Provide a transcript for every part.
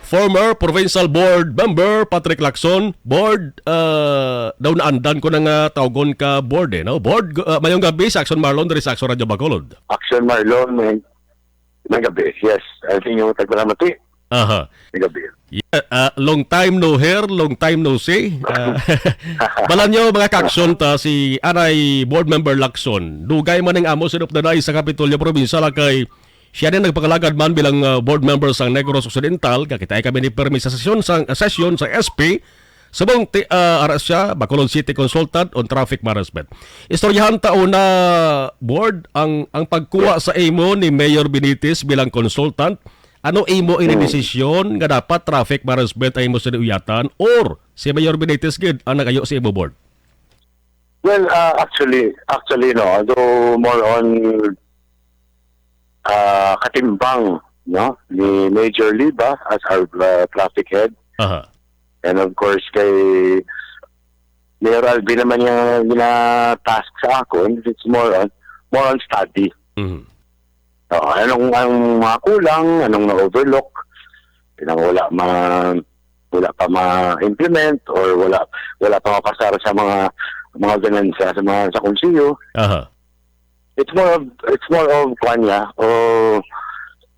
former provincial board member Patrick Lacson. Board, daw naandan ko na nga tawgon ka board no? Board, mayong gabi sa Action Marlon dari sa Action Radyo Bacolod. Action Marlon, may gabi. Yes, I think yung tagparamati. Aha. May gabi. Yeah, long time no hear, long time no see. Balan nyo mga kaksyon ta si Aray board member Lacson. Dugay man ang amo sinup na sa Kapitolyo Provincial kay siya din nagpakalagad man bilang board member sa Negros Occidental. Kakita kami ni permis sa sesyon sa SP. Sabong aras siya, Bacolod City Consultant on Traffic Management. Istoryahan taon na board ang pagkuha sa imo ni Mayor Benitez bilang consultant. Ano imo ini desisyon nga dapat traffic management ay imo sinuyatan or si Mayor Benitez gid ang nagayo sa imo board? Well, actually no, although more on katimbang no ni Major Liba as our traffic head. Aha. And of course kay Mayor Alvin naman yung task sa akin, it's more on study. Mhm. Anong ang mga kulang, anong na-overlook, wala pa ma-implement or wala pa mapasara sa mga ganansya sa konsilyo. Aha. It's more of kanya o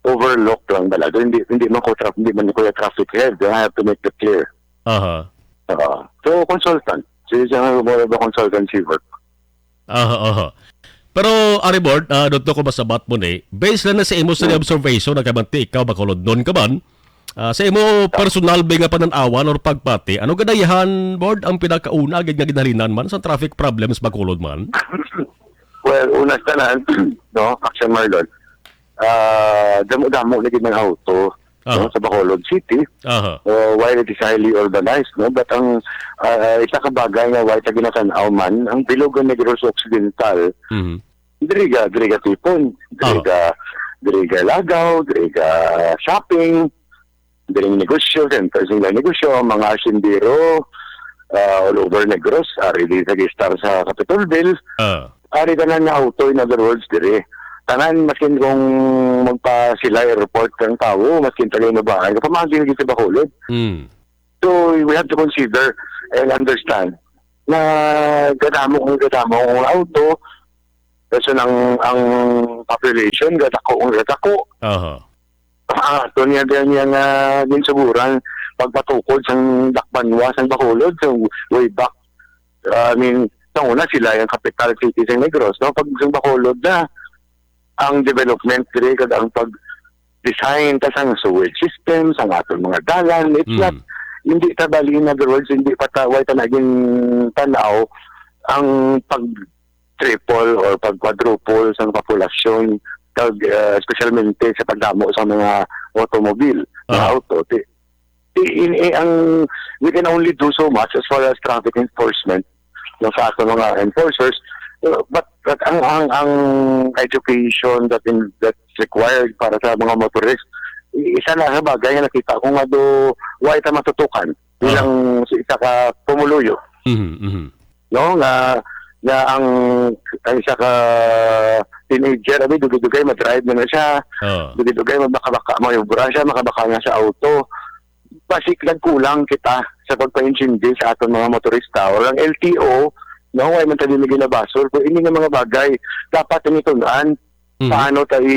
overlook lang talaga. Hindi man ko traffic head. I have to make it clear. Aha. So consultant. So it's more of a consultancy work. Aha. Pero Ari board, dito ko masabat mo ni, based lang na sa imo sa observation na kamanti ikaw Bacolod nun ka man, sa imo personal ba nga pananawan or pagpati, ano gadayahan board ang pinakauna agad nga ginhalinan man sa traffic problems Bacolod man? Well, una sa tanan, no, Action Marlon, damo lagi ng auto no, sa Bacolod City. While it is highly urbanized, no, but ang isa ka bagay nga while sa ginatanaw man, ang Bilogan Negros Occidental, diriga tipon, diriga lagaw, diriga shopping, diriga negosyo, centers ng negosyo, mga asyendero, all over Negros, ari di nag-star sa Capitolville, ari tanan na auto, in other words, diri. Tanan, maskin kung magpa-sila report kang tao, maskin tagay na bahay, kapamagin naging sa Bacolod. So, we have to consider and understand na gadamo kong auto, kasi ang population, gadako. Ito niya din suburan, pagpatukod sa Dakbanwa, sa Bacolod, so way back. I mean, sa una sila yung capital city sa Negros, no? Pag sa Bacolod na, ang development dire kada ang pag-design tas ang sewage systems, ang atong mga dalan, it's not, hindi tabali, in other words, hindi pataway ta naging tanaw ang pag-triple or pag-quadruple sa populasyon, especialmente sa pagdamo sa mga automobile, mga auto. We can only do so much as far as traffic enforcement ng sa ating mga enforcers, but ang education that's required para sa mga motorists, isa na sa bagay na nakita ko nga do why ta matutukan bilang isa ka pumuluyo. No, nga ang isa ka teenager, dugay madrive na siya, dugay makabaka nga sa auto. Basic lang kulang kita sa pagpa-intindi sa ating mga motorista o ang LTO, no, ay man tayo na basol. Kung hindi nga mga bagay, dapat itunan paano tayo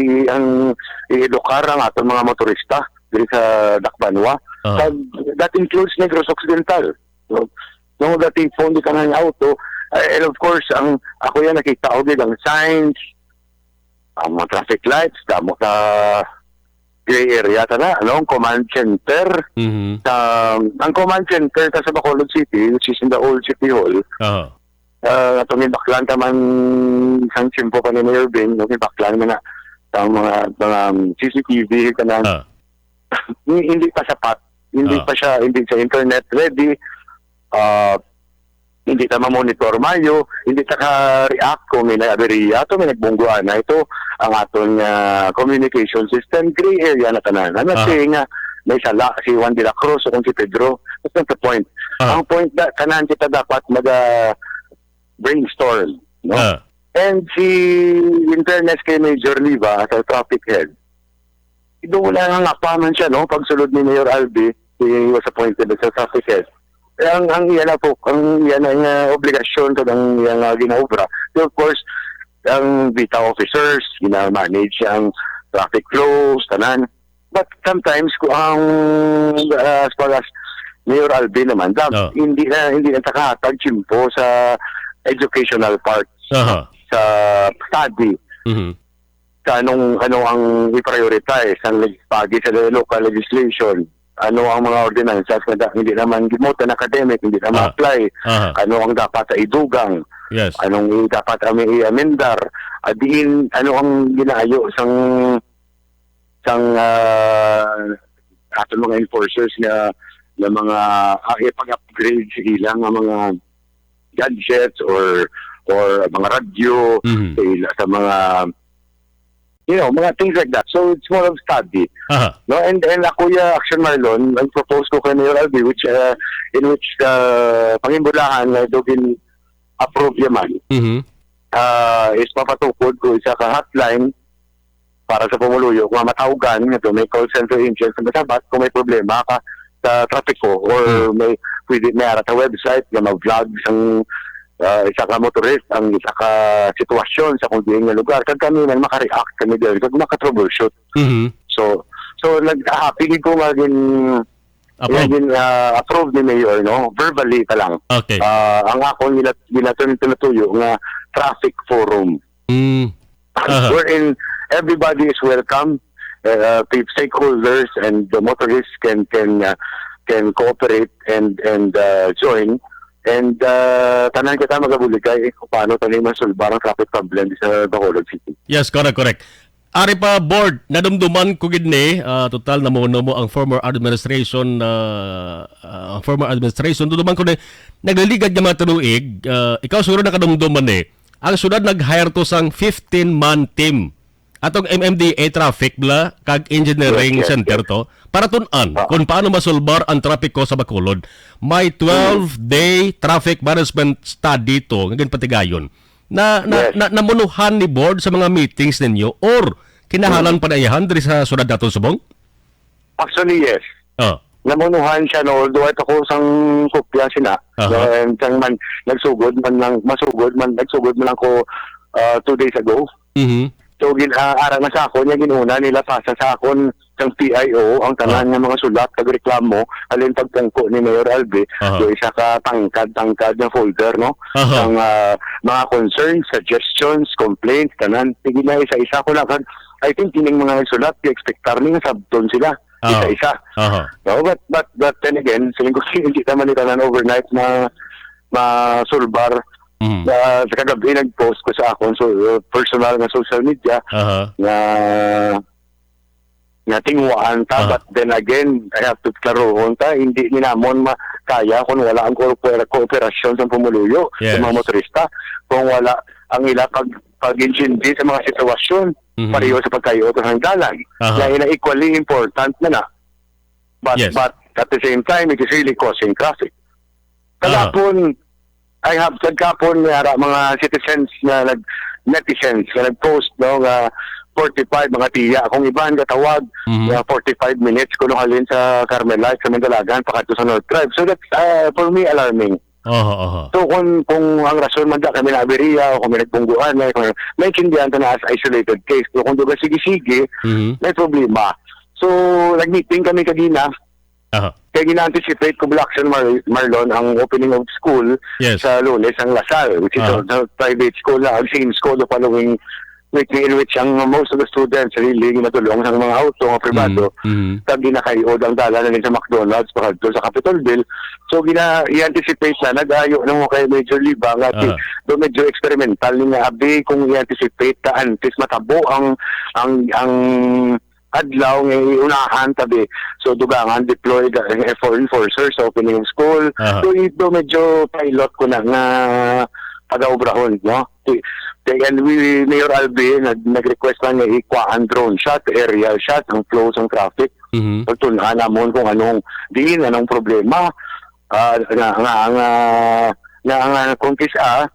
i-edukar ang ating mga motorista dito sa Dakbanwa. That includes Negros Occidental. No, dating phone di ka ng auto. And of course, ako yan nakita ko din ang signs, ang mga traffic lights, damo ka gray area na, ang command center. Ang command center sa Bacolod City, which is in the old City Hall, atong baklan taman sang simpo pa ni Mayor Ben, baklan na ang mga CCTV kanan. Hindi pa sapat, hindi siya internet ready, hindi ta ma-monitor mayo, hindi ta ka-react kung may nag-aberya ito, may nagbungguan na ito, ang aton communication system, gray area na tanan. I'm not saying nga, may sala, si Juan de la Cruz o kung si Pedro. That's not the point. Ang point na, kanan kita dapat brainstorm, no? And in fairness kay Major Liva, as a traffic head, doon wala nga paman siya, no? Pagsulod ni Mayor Albi, he was appointed as a traffic head. Ang iyan na po, ang iyan ang obligasyon ka ng iyan ginaobra. So, of course, ang vita officers, gina-manage ang traffic flows, tanan. But sometimes, as far as Mayor Albi naman, hindi na nakahatag chimpo sa educational part, sa study. Sa ano ang i-prioritize ang pagi sa local legislation, ano ang mga ordinances na hindi naman gimotan academic, hindi na ma-apply, ano ang dapat sa idugang, anong dapat i-amendar, adiin ano ang ginaayo sang ato mga enforcers na mga ipag-upgrade ilang mga gadgets or mga radyo sa mga mga things like that. So it's more of study. No, and ako Action Marlon, ang propose ko kay Mayor Albi, in which pangimbulahan na dogin approve yaman. Is mapatukod ko isa ka hotline para sa pumuluyo kung matawgan nga may call center agents na sabat kung may problema ka sa trapiko or may ara sa website na mag-vlog ang isa ka motorist, ang isa ka sitwasyon sa kung diing nga lugar. Kag kami man makareact kami dahil kag maka-troubleshoot. So happy ko maging approve ni Mayor, no? Verbally pa lang. Okay. Ang ako tinatuyo nga traffic forum. Wherein everybody is welcome. Stakeholders and the motorists can cooperate and join. And tanan kita magabuligay kung paano tayo masulbar ang traffic problem sa Bacolod City. Yes, correct. Ari pa board, nadumduman ko gidni, total namuno mo ang former administration duduman ko ni nagliligad nga mga tunuig, ikaw siguro nakadumduman ang syudad nag-hire to sang 15-man team atong MMDA traffic kag engineering center to para tun-an kung paano masulbar ang trapiko sa Bacolod. May 12-day traffic management study to ngagin patigayon namunuhan ni board sa mga meetings ninyo or kinahalan pa na iyahan diri sa syudad naton Subong? Actually, yes. Namunuhan siya, no, although ito ko sang kopya sina. And sang man nagsugod man lang ko 2 days ago. So ara na sa akon, yung ginuna nila pasa sa akon sang PIO, ang tanan ng mga sulat kag reklamo alin pagtangko ni Mayor Albi, do isa ka tangkad ng folder, no? Ang mga concerns, suggestions, complaints, tanan sige na isa-isa ko lang. I think kining mga sulat i-expectar ni nga sabton sila isa-isa. No, but then again, siling ko hindi naman nila overnight na masulbar. Sa kagabi nag-post ko sa akong personal na social media na tingwaan ta, but then again I have to klarohon ta, hindi ninamon makaya kung wala ang kooperasyon sa pumuluyo sa mga motorista, kung wala ang ila pag-intindi sa mga sitwasyon pareho sa pagkayo ng dalan na equally important na but at the same time it is really causing traffic. Kalapon I have kagkapon mga citizens na netizens na nag-post, no, nga 45 mga tiya kung iban katawag 45 minutes kuno halin sa Carmelite sa Mandalagan pakadto sa North Drive. So that's for me alarming. So kung ang rason man kami na aberiya o kung may nagpungguan may kindihan na as isolated case, pero kung duga sige may problema. So nag-meeting kami kanina. Kaya gina-anticipate ko Action Marlon ang opening of school sa Lunes ang Lasal, which is a private school na ang same school the following week in which ang most of the students really ginatulong sa mga auto mga privado kag ginakayod ang dala na sa McDonald's pakadto sa Capitolville. So i-anticipate na nag-ayo na mo kay Major Liba nga do medyo experimental ni nga abi kung i-anticipate ka antes matabo ang adlaw nga unahan tabi. So dugangan deployed for enforcers sa opening of school. So ito medyo pilot ko na nga pag-aubrahon, no? And Mayor Albi nag-request na nga ikwaan drone shot, aerial shot ang flows ng traffic. Pagtunan namon kung anong problema kung kisa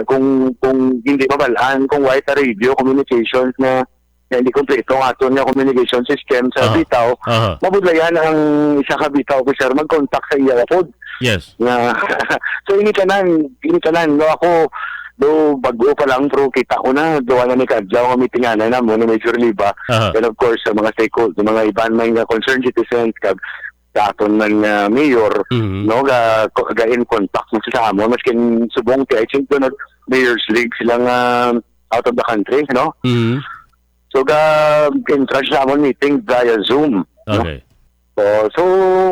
kung hindi mabalaan kung white radio communications na nga hindi kompleto ang aton nga communication system sa bitaw, mabudlayan ang isa ka bitaw officer mag-contact sa iya pod. Yes. Nga so ini tanan no ako do bago pa lang pero kita ko na duwa na ni kadyaw nga mitinganan na mo ni Major Liba. And of course sa mga stakeholders, mga iban man nga concerned citizens kag sa aton man mayor no ga in contact mo sa amo maskin subong ti I think do Mayor's League silang out of the country, no? So in-charge sa amon meeting via Zoom. Okay. No? So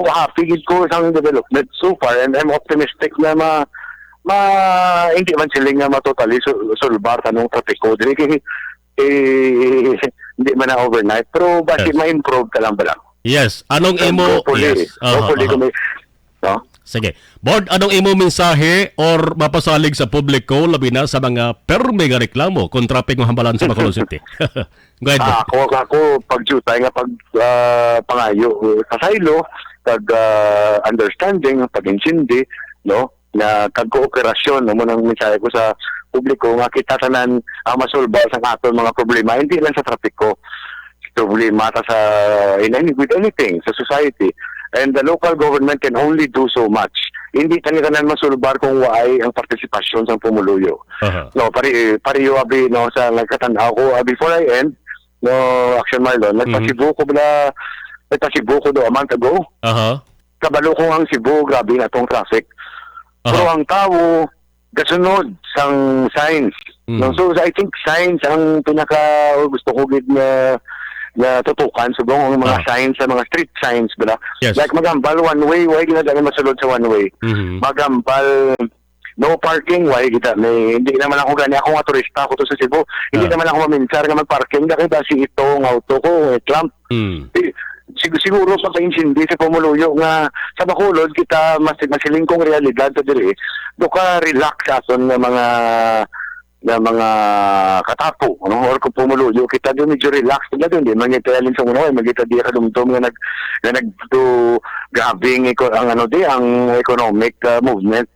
happy gid ko sa development so far and I'm optimistic na hindi man sila nga matotally sulbar tanong trapiko dili kay hindi man na overnight pero basi ma-improve ka lang ba lang. Yes. Anong imo? Yes. Hopefully no? Sige. Board, anong imo mensahe or mapasalig sa publiko labi na sa mga perme nga reklamo kung traffic ng hambalan sa Bacolod City? Go ahead. Ako pagjutay nga pangayo sa saylo pag understanding pag-intindi no na kag-kooperasyon mo nang mensahe ko sa publiko nga kita tanan ang masolba sa aton mga problema hindi lang sa trapiko problema sa with anything sa society. And the local government can only do so much. Hindi tanan masulbar kung waay ang partisipasyon sa pumuluyo. No, pariyo abi no sa nagkatanaw ko before I end no Action Marlon nagpasibo ko do a month ago. Kabalo ko ang Cebu, grabe na tong traffic. Pero ang tao gasunod sang signs. No, so I think signs ang pinaka gusto ko gid na tutukan subong ang mga signs sa mga street signs bala. Yes. Like magambal one way, why ginadali masulod sa one way. Magambal no parking, why kita hindi naman ako gani ako nga turista ako to sa Cebu. Hindi naman ako maminsar nga magparking da kay basi itong auto ko clamp. Siguro sa kaintindi sa pumuluyo nga sa Bacolod kita masiling kong realidad sa diri do ka relax aton nga mga katapo no or kung pumuluyo kita do medyo relax na doon di mangitayalin sa una magita di ka dumdum nga nagdo grabing ang ang economic movement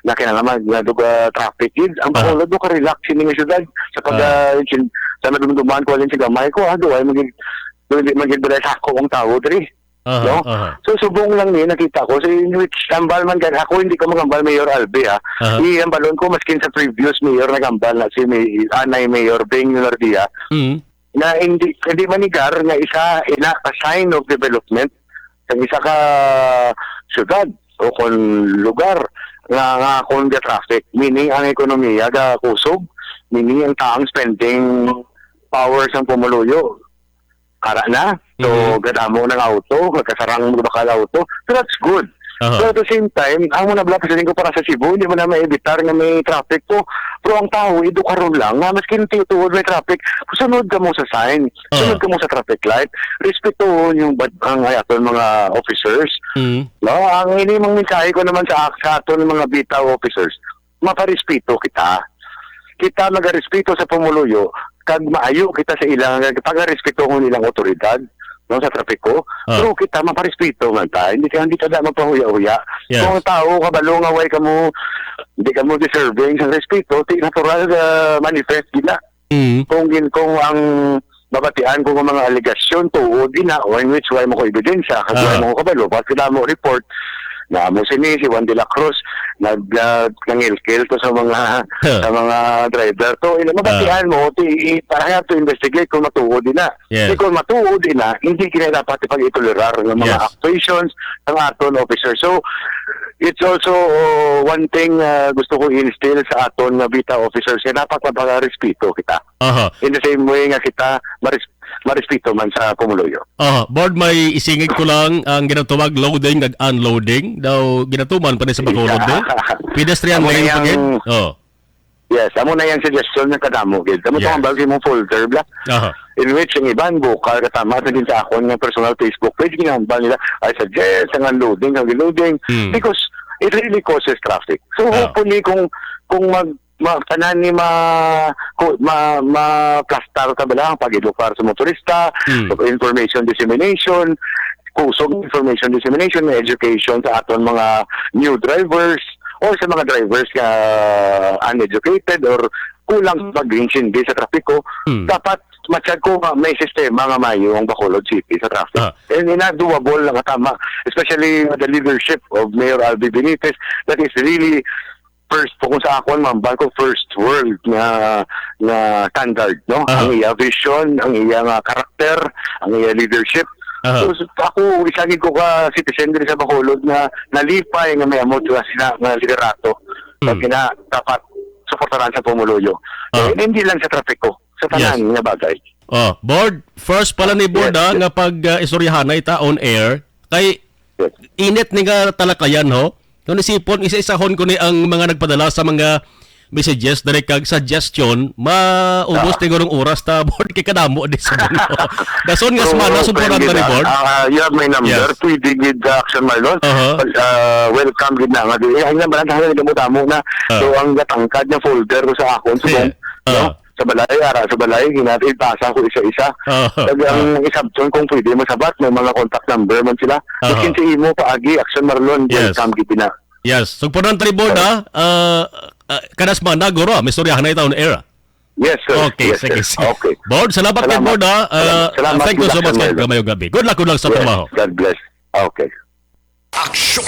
na kinalaman na do traffic ang Bacolod do ka relax ini nga syudad sa pag sa nadumduman ko alin sa gamay ko ay magigbalay sa ako ang tao diri. No? So subong lang ni nakita ko so in which tambal man gan ako hindi ko magambal Mayor Albe iambalon ko maskin sa previous mayor nagambal na si Anay Mayor Beng Nardia na hindi manigar nga isa a sign of development sa isa ka syudad o kon lugar nga kon ga traffic meaning ang ekonomiya ga kusog meaning ang taong spending power sa pumuluyo kara na. So, gadamo ng auto, magkasarang bakal auto. So, that's good. So, at the same time, ang muna bala pasaling ko para sa Cebu, hindi mo na maibitar nga may traffic po. Pero ang tao, edukaron lang, nga maskin tinutuod may traffic, sunod ka mo sa sign, sunod ka mo sa traffic light, respeto yung ang aton mga officers. No? Ang inimang mensahe ko naman sa aton mga bitaw officers, maparespeto kita. Kita magarespeto sa pumuluyo, kag maayo kita sa ilang pag-respeto ng ilang otoridad no sa trapiko pero kita maparespeto man ta hindi ka magpahuya-huya kung tao kabalo nga way kamo hindi kamo deserving sa respeto ti natural manifest gina kung ang babatian ko ng mga aligasyon tuod na o in which way mo ko ebidensya kag mo ko kabalo pag sila mo report na mo si Juan de la Cruz nangilkil to sa mga driver to mabatian mo para to investigate kung matuod na kung matuod na hindi kina dapat ipag-itolerar ng mga actuations ng aton officer so it's also one thing gusto ko i-instill sa aton nga bita officers na dapat maparespeto kita in the same way nga kita marespeto man sa pumuluyo. Board, may isingig ko lang ang ginatawag loading ag unloading daw ginatuman pa sa Bacolod din. Pedestrian lane pagin. Yes, amo na yung suggestion ng kadamo gid. Amo tong bagay mong folder bla. In which ang iban bukal katama din sa akon nga personal Facebook page ginambal nila I suggest ang unloading ang reloading because it really causes traffic. So hopefully kung tanan ni plastar ta bala pag-edukar sa motorista, information dissemination, kusog information dissemination, education sa aton mga new drivers or sa mga drivers nga uneducated or kulang pag-intindi sa trapiko, dapat matsyag ko may sistema nga mayo ang Bacolod City sa traffic. And doable lang tama, especially the leadership of Mayor Albi Benitez that is really first po kung sa ako man ko first world na standard, no? Ang iya vision, ang iya nga karakter, ang iya leadership. So ako isagin ko ka citizen din sa Bacolod na nalipay nga may amot nga liderato na dapat suportahan sa Pumuluyo. Hindi lang sa trapiko, sa tanan nga bagay. Board, first pala ni Board nga pag istoryahanay ta on air, kay init ni nga talakayan ho. Kung isipon, isa-isahon ko ni ang mga nagpadala sa mga messages, direct kag suggestion, maubos ni gurong oras ta Board kay kadamo di sa buno. Dason nga semana suportahan ta ni Board. You have my number, pwede gid action Marlon. Welcome gid na nga. Ay nga ba na damo na. So ang gatangkad nga folder ko sa akon subong, no? Sa balay, ginatid pasa ko isa-isa. Ang isabton kung pwede masabat, may mga contact number man sila. Makin si imo paagi, Action Marlon, welcome gid na. Yes. So, po ng tribord kanas man na, guro, may storyahan na ito on air. Yes, sir. Okay, yes, sige. sir. Okay. Board, salamat kay Board, Salamat. Thank you so much kay Gamayong Gabi. Good luck sa trabaho. God bless. Okay. Action!